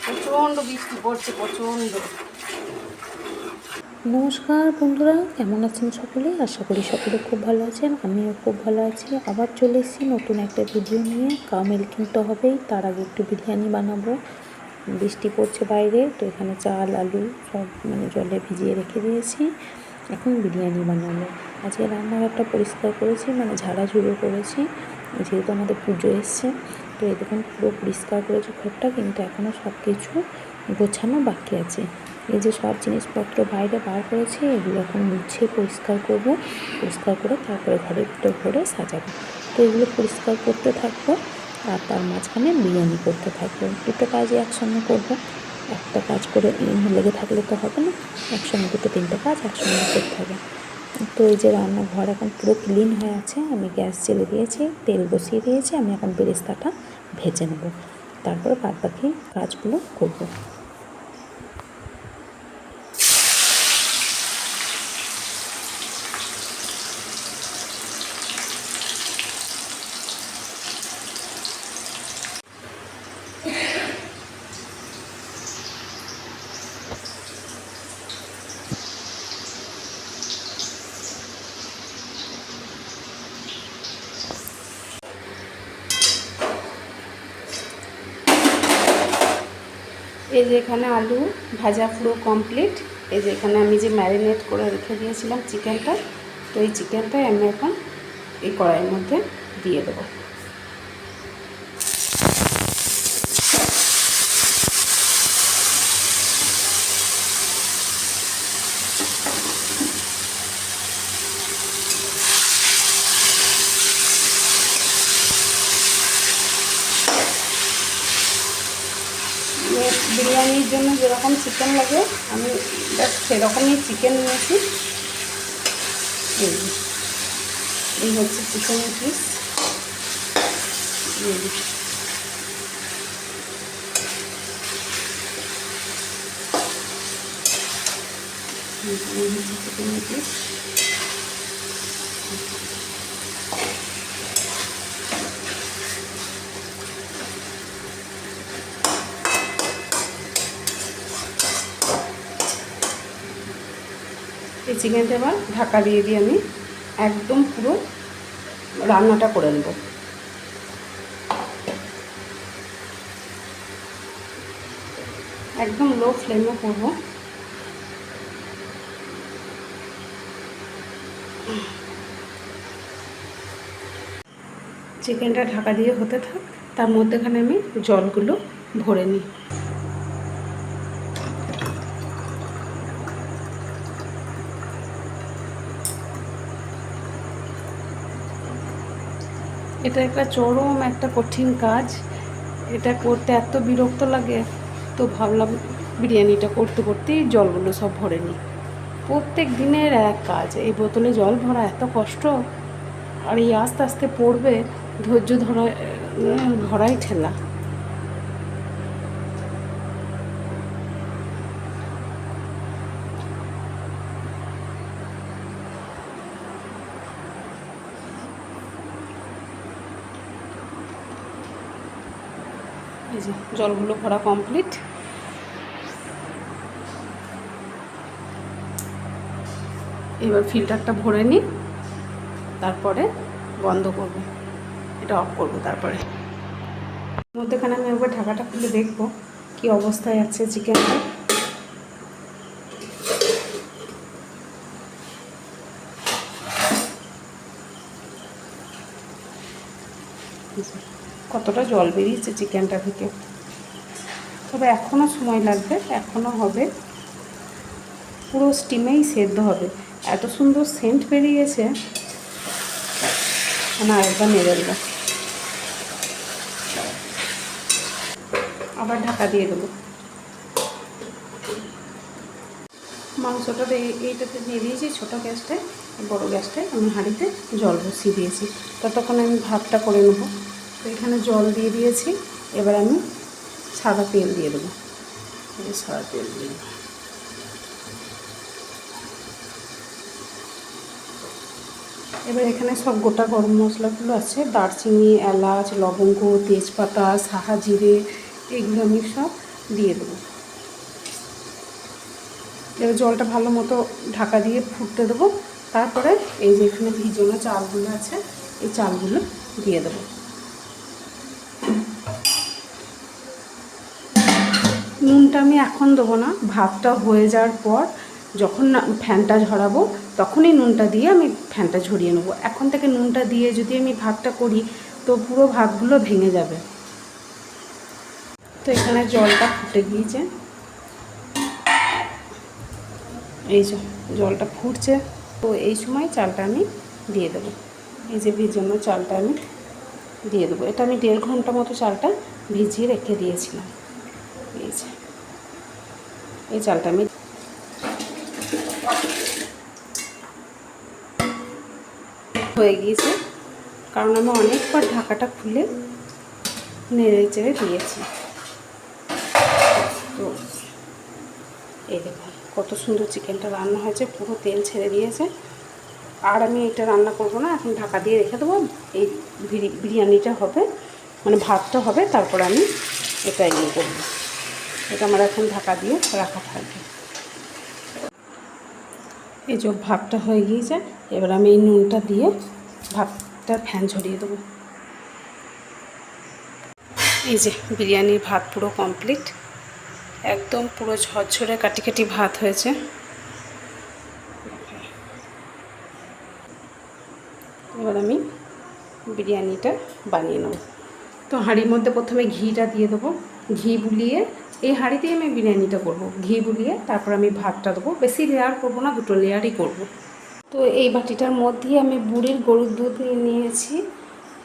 প্রচণ্ড বৃষ্টি পড়ছে, প্রচণ্ড। নমস্কার বন্ধুরা, কেমন আছেন সকলে? আশা করি সকলে খুব ভালো আছেন, আমিও খুব ভালো আছি। আবার চলে এসেছি নতুন একটা ভিডিও নিয়ে। কামেল কিনতে হবেই, তার আগে একটু বিরিয়ানি বানাবো। বৃষ্টি পড়ছে বাইরে, তো এখানে চাল আলু সব জলে ভিজিয়ে রেখে দিয়েছি। এখন বিরিয়ানি বানাবো। আজকে রান্নাঘরটা পরিষ্কার করেছি, ঝাড়াঝুড়ো করেছি, যেহেতু আমাদের পুজো এসছে। তো এই দেখুন পুরো পরিষ্কার করেছি ঘরটা, কিন্তু এখনও সব কিছু গোছানো বাকি আছে। এই যে সব জিনিসপত্র বাইরে বার করেছি, এগুলো এখন মুছে পরিষ্কার করব। পরিষ্কার করে তারপরে ঘরের ভিতর ভরে সাজাবো। তো এগুলো পরিষ্কার করতে থাকবো আর তার মাঝখানে বিরিয়ানি করতে থাকবো। দুটো কাজই একসঙ্গে করবো। একটা কাজ করে লেগে থাকলে তো হবে না, একসঙ্গে দুটো তিনটে কাজ একসঙ্গে করতে হবে। তো এই যে রান্নাঘর এখন পুরো ক্লিন হয়ে আছে। আমি গ্যাস জ্বেলে দিয়েছি, তেল বসিয়ে দিয়েছি। আমি এখন বেরেস্তাটা ভেজে নেব, তারপরে বাদ বাকি কাজগুলো করবো। এই যে এখানে আলু ভাজা পুরো কমপ্লিট। এই যে এখানে আমি যে ম্যারিনেট করে রেখে দিয়েছিলাম চিকেনটা, তো এই চিকেনটাই আমি এখন এই কড়াইয়ের মধ্যে দিয়ে দেবো। বিরিয়ানির জন্য যেরকম চিকেন লাগে আমি জাস্ট সেরকমই চিকেন নিয়েছি। এই হচ্ছে চিকেনের পিস। চিকেনের পিস এই চিকেনটা এবার ঢাকা দিয়ে দিয়ে আমি একদম পুরো রান্নাটা করে নেব। একদম লো ফ্লেমে করব। চিকেনটা ঢাকা দিয়ে হতে থাক, তার মধ্যেখানে আমি জলগুলো ভরে নিই। এটা একটা চরম একটা কঠিন কাজ। এটা করতে এত বিরক্ত লাগে, তো ভাবলাম বিরিয়ানিটা করতে করতেই জলগুলো সব ভরে নিই। প্রত্যেক দিনের এক কাজ, এই বোতলে জল ভরা এত কষ্ট। আর এই আস্তে আস্তে পড়বে, ধৈর্য ধরাই ঠেলা। এই যে জলগুলো ভরা কমপ্লিট। এবার ফিল্টারটা ভরে নিই, তারপরে বন্ধ করব, এটা অফ করব। তারপরে মধ্যেখানে আমি একবার ঢাকাটা খুলে দেখবো কি অবস্থায় আছে চিকেনটা। কতটা জল বেরিয়েছে চিকেনটা থেকে। তবে এখনও সময় লাগবে, এখনও হবে, পুরো স্টিমেই সেদ্ধ হবে। এত সুন্দর সেন্ট বেরিয়েছে, না একবার নেড়ে দেবো, আবার ঢাকা দিয়ে দেবো। মাংসটা এইটাতে দিয়ে দিয়েছি ছোটো গ্যাসটায়। বড়ো গ্যাসটায় আমি হাঁড়িতে জল বসিয়ে দিয়েছি, ততক্ষণ আমি ভাতটা করে নেবো। তো এখানে জল দিয়ে দিয়েছি, এবার আমি সাদা তেল দিয়ে দেবো। সাদা তেল দিয়ে দেবো। এবার এখানে সব গোটা গরম মশলাগুলো আছে, দারচিনি, এলাচ, লবঙ্গ, তেজপাতা, সাহা জিরে, এগুলো আমি সব দিয়ে দেবো। এবার জলটা ভালো মতো ঢাকা দিয়ে ফুটতে দেবো। তারপরে এই যে এখানে ভিজানো চালগুলো আছে, এই চালগুলো দিয়ে দেবো। নুনটা আমি এখন দেবো না, ভাতটা হয়ে যাওয়ার পর যখন ফ্যানটা ঝরাবো তখনই নুনটা দিয়ে আমি ফ্যানটা ঝরিয়ে নেবো। এখন থেকে নুনটা দিয়ে যদি আমি ভাতটা করি তো পুরো ভাতগুলো ভেঙে যাবে। তো এখানে জলটা ফুটে গিয়েছে, এই যে জলটা ফুটছে। তো এই সময় চালটা আমি দিয়ে দেবো। এই যে ভিজানো চালটা আমি দিয়ে দেবো। এটা আমি 1.5 ঘন্টা মতো চালটা ভিজিয়ে রেখে দিয়েছিলাম। এই যে এই চালটা আমি হয়ে গিয়েছে, কারণ আমি অনেকবার ঢাকাটা খুলে নেড়ে চেড়ে দিয়েছি। তো এই দেখুন কত সুন্দর চিকেনটা রান্না হয়েছে, পুরো তেল ছেড়ে দিয়েছে। আর আমি এটা রান্না করব না, এখন ঢাকা দিয়ে রেখে দেবো। এই বিরিয়ানিটা হবে, মানে ভাতটা হবে, তারপর আমি এটা ইয়ে করব। এটা আমার এখন ঢাকা দিয়ে রাখা থাকবে। এই যে ভাতটা হয়ে গিয়েছে, এবার আমি এই নুনটা দিয়ে ভাতটা ফ্যান ঝরিয়ে দেবো। এই যে বিরিয়ানির ভাত পুরো কমপ্লিট, একদম পুরো ঝরঝরে কাটি কাটি ভাত হয়েছে। এবার আমি বিরিয়ানিটা বানিয়ে নেব। তো হাঁড়ির মধ্যে প্রথমে ঘিটা দিয়ে দেবো। ঘি বুলিয়ে, এই হাঁড়িতেই আমি বিরিয়ানিটা করব। ঘি বুলিয়ে তারপর আমি ভাতটা দেবো। বেশি লেয়ার করব না, 2 লেয়ারই করব। তো এই বাটিটার মধ্যেই আমি বুড়ির গরুর দুধ নিয়েছি।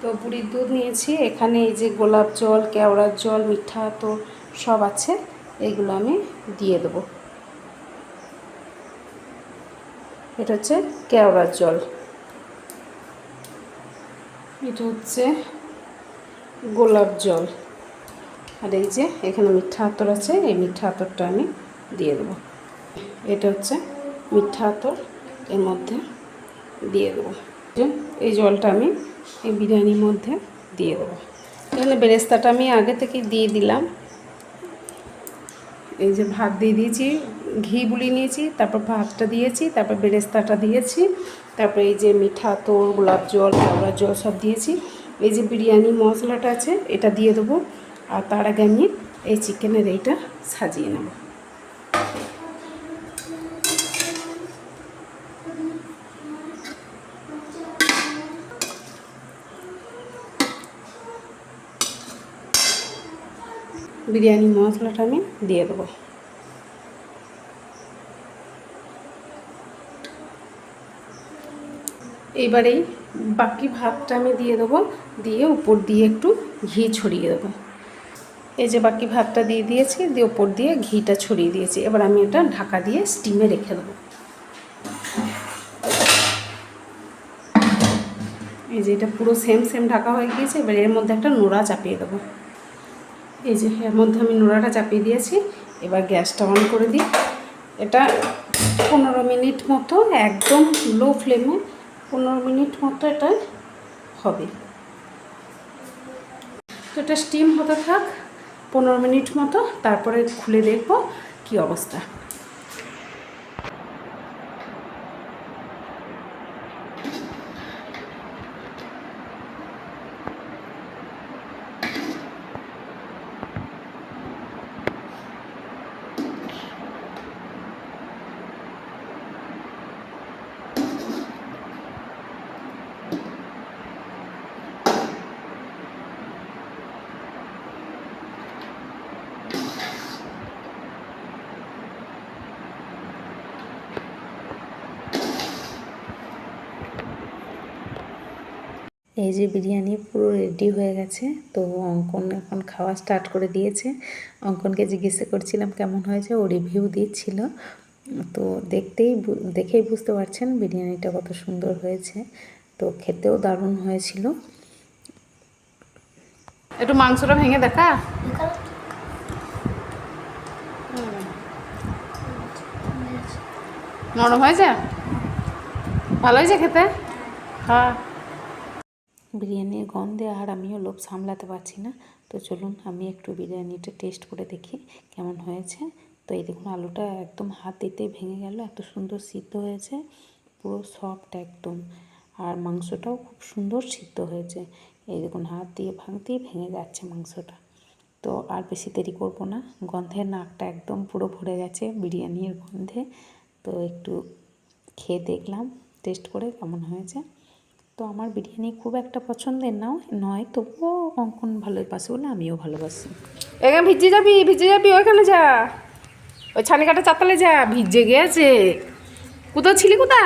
তো বুড়ির দুধ নিয়েছি। এখানে এই যে গোলাপ জল, কেওড়ার জল, মিঠা তো সব আছে, এইগুলো আমি দিয়ে দেবো। এটা হচ্ছে কেওড়ার জল, এটা হচ্ছে গোলাপ জল, আর এই যে এখানে মিঠা আতর আছে, এই মিঠা আতরটা আমি দিয়ে দেবো। এটা হচ্ছে মিঠা আতর, এর মধ্যে দিয়ে দেবো। এই জলটা আমি এই বিরিয়ানির মধ্যে দিয়ে দেবো। এখানে বেরেস্তাটা আমি আগে থেকে দিয়ে দিলাম। এই যে ভাত দিয়ে দিয়েছি, ঘি বুলিয়ে নিয়েছি, তারপর ভাতটা দিয়েছি, তারপর বেরেস্তাটা দিয়েছি, তারপরে এই যে মিঠা আতর, গোলাপ জল, কেওড়ার জল সব দিয়েছি। এই যে বিরিয়ানি মশলাটা আছে এটা দিয়ে দেবো। আর তার আগে আমি এই চিকেনের এইটা সাজিয়ে নেব। বিরিয়ানি মশলাটা আমি দিয়ে দেবো। এইবারেই বাকি ভাতটা আমি দিয়ে দেবো, দিয়ে উপর দিয়ে একটু ঘি ছড়িয়ে দেবো। এই যে বাকি ভাতটা দিয়ে দিয়েছি, দিয়ে উপর দিয়ে ঘিটা ছড়িয়ে দিয়েছি। এবার আমি এটা ঢাকা দিয়ে স্টিমে রেখে দেবো। এই যে এটা পুরো সেম ঢাকা হয়ে গিয়েছে। এবার এর মধ্যে একটা নোড়া চাপিয়ে দেবো। এই যে এর মধ্যে আমি নোড়াটা চাপিয়ে দিয়েছি। এবার গ্যাসটা অন করে দিই। এটা 15 মিনিট মতো একদম লো ফ্লেমে 15 মিনিট মতো এটা হবে। তো এটা স্টিম হতে থাক 15 মিনিট মতো, তারপরে খুলে দেখব কি অবস্থা। এই যে বিরিয়ানি পুরো রেডি হয়ে গেছে। তো অঙ্কন এখন খাওয়া স্টার্ট করে দিয়েছে। অঙ্কনকে জিজ্ঞাসা করছিলাম কেমন হয়েছে, ও রিভিউ দিচ্ছিল। তো দেখেই বুঝতে পারছেন বিরিয়ানিটা কত সুন্দর হয়েছে। তো খেতেও দারুণ হয়েছিল। একটু মাংসটা ভেঙে দেখা। নরম হয়েছে, ভালো হয়েছে খেতে। হ্যাঁ। বিরিয়ানির গন্ধে আর আমিও লোভ সামলাতে পারছি না। তো চলুন আমি একটু বিরিয়ানিটা টেস্ট করে দেখি কেমন হয়েছে। তো এই দেখুন আলুটা একদম হাত দিতেই ভেঙে গেল, এত সুন্দর সিদ্ধ হয়েছে, পুরো সফট একদম। আর মাংসটাও খুব সুন্দর সিদ্ধ হয়েছে। এই দেখুন হাত দিয়ে ভাঙতেই ভেঙে যাচ্ছে মাংসটা। তো আর বেশি দেরি করব না, গন্ধের নাকটা একদম পুরো ভরে গেছে বিরিয়ানির গন্ধে। তো একটু খেয়ে দেখলাম টেস্ট করে কেমন হয়েছে। তো আমার বিরিয়ানি খুব একটা পছন্দের নয়, তবুও অঙ্কন ভালোবাসে বলে আমিও ভালোবাসি। এখানে ভিজে যাবি ওইখানে যা, ওই ছানি কাটা চাতালে যা, ভিজে গেছে। কোথাও ছিলি কোথা?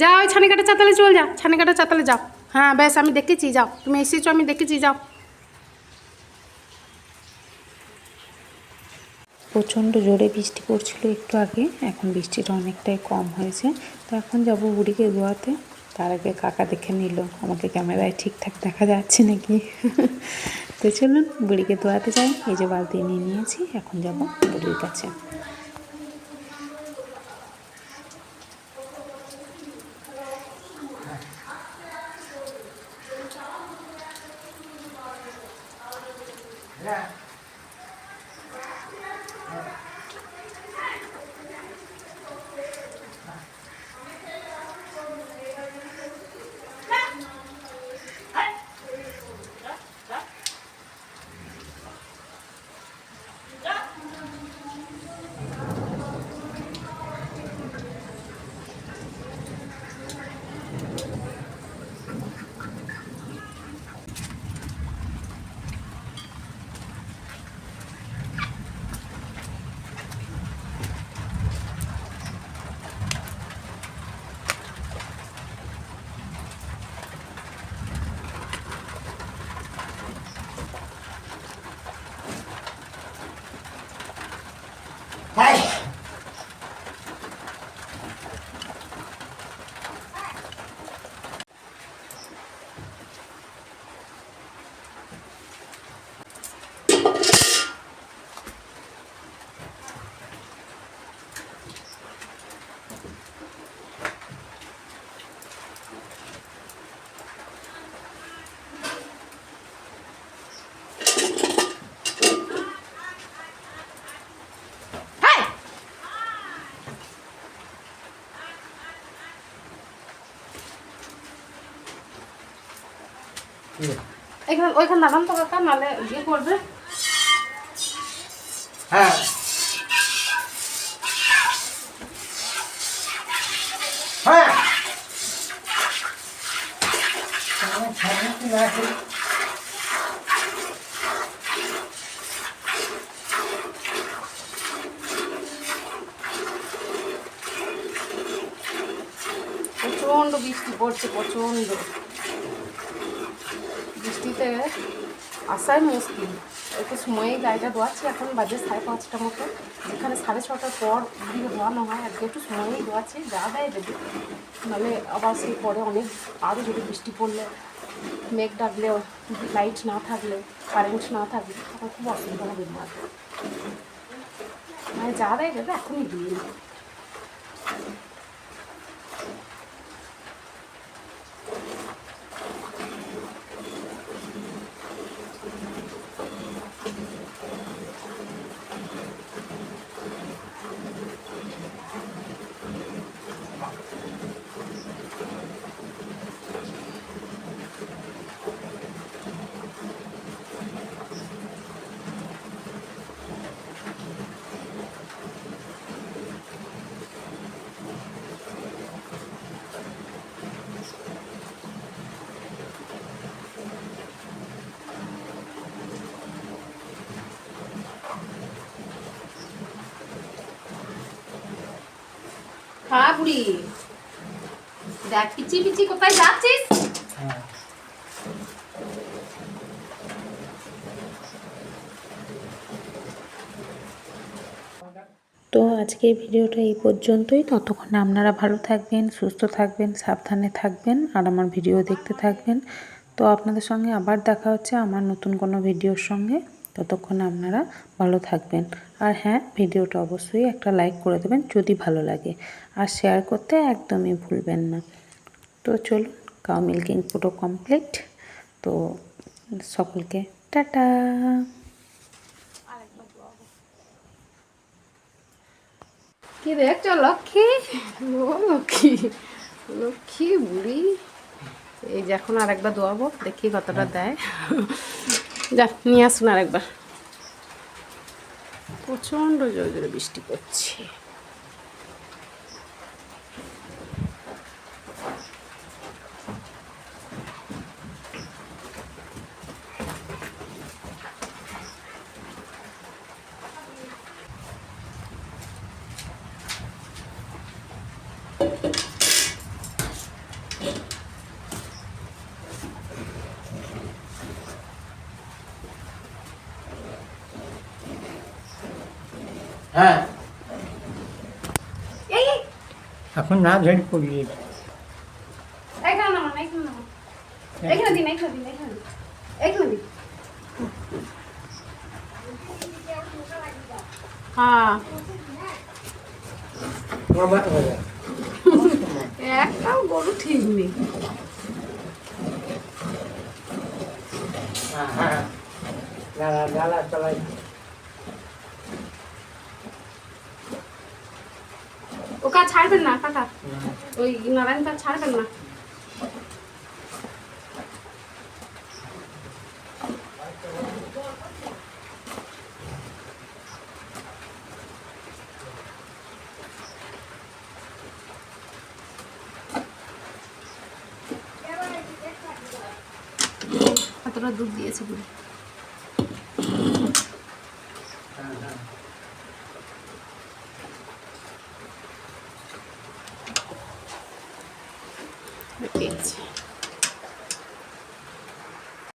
যা ওই ছানি কাটা চাতালে চল, যা ছানি কাটা চাতালে যাও। হ্যাঁ ব্যাস, আমি দেখেছি, যাও তুমি এসেছো, আমি দেখেছি, যাও। প্রচণ্ড জোরে বৃষ্টি পড়ছিল একটু আগে, এখন বৃষ্টিটা অনেকটাই কম হয়েছে। তো এখন যাব বুড়িকে ধোয়াতে। তার আগে কাকা দেখে নিল আমাকে ক্যামেরায় ঠিকঠাক দেখা যাচ্ছে নাকি। তো চলুন বুড়িকে ধোয়াতে যাই। এই যে বালতি নিয়ে নিয়েছি, এখন যাব বুড়ির কাছে। এখানে ওইখানে দাঁড়ান তো কাকা, নাহলে ইয়ে করবে। হ্যাঁ হ্যাঁ প্রচণ্ড বৃষ্টি পড়ছে, প্রচণ্ড বৃষ্টিতে আসাই মুশকিল। একটু সময়েই গাড়িটা ধোয়াচ্ছি, এখন বাজে 5:30 মতো। যেখানে 6:30টার পর দিকে ধোয়ানো হয়, আজকে একটু সময়েই ধোয়াচ্ছি, যা দেয় দেবে। নাহলে আবার সেই পরে অনেক আরও যদি বৃষ্টি পড়লে, মেঘ ডাকলেও, লাইট না থাকলে, কারেন্ট না থাকলে তখন খুব অসুবিধা হবে। মানে যা দেয় দেবে, এখনই দিয়ে নিই। হ্যাঁ বুড়ি, দেখ পিচি পিচি কোথায় যাচ্ছিস? তো আজকের ভিডিওটা এই পর্যন্তই। ততক্ষণে আপনারা ভালো থাকবেন, সুস্থ থাকবেন, সাবধানে থাকবেন, আর আমার ভিডিও দেখতে থাকবেন। তো আপনাদের সঙ্গে আবার দেখা হচ্ছে আমার নতুন কোনো ভিডিওর সঙ্গে। ততক্ষণে আপনারা ভালো থাকবেন। আর হ্যাঁ, ভিডিওটা অবশ্যই একটা লাইক করে দেবেন যদি ভালো লাগে, আর শেয়ার করতে একদমই ভুলবেন না। তো চলুন, কাউ মিল্কিং পুরো কমপ্লিট। তো সকলকে টাটা। কি দেখছো লক্ষ্মী? ও লক্ষ্মী, লক্ষ্মী বুড়ি। এই যে এখন আরেকবার দোয়াবো, দেখি কতটা দেয়। যা নিয়ে আসুন আরেকবার। প্রচণ্ড জোরে জোরে বৃষ্টি পড়ছে। হ্যাঁ, এই এই, এখন না ধরে পড়িয়ে এইখানে নামান, এইখানে নামান। এইখানে দিন, এইখানে দিন, এইখানে দিন, এইখানে দিন। হ্যাঁ, একটাও গরু ঠিক নেই। হ্যাঁ, জ্বালা চালাই। ও কাজ ছাড়বেন না কাকা, ওই নারায়ণ কাজ ছাড়বেন না। কতটা দুধ দিয়েছে বুড়ি। পেয়েছে।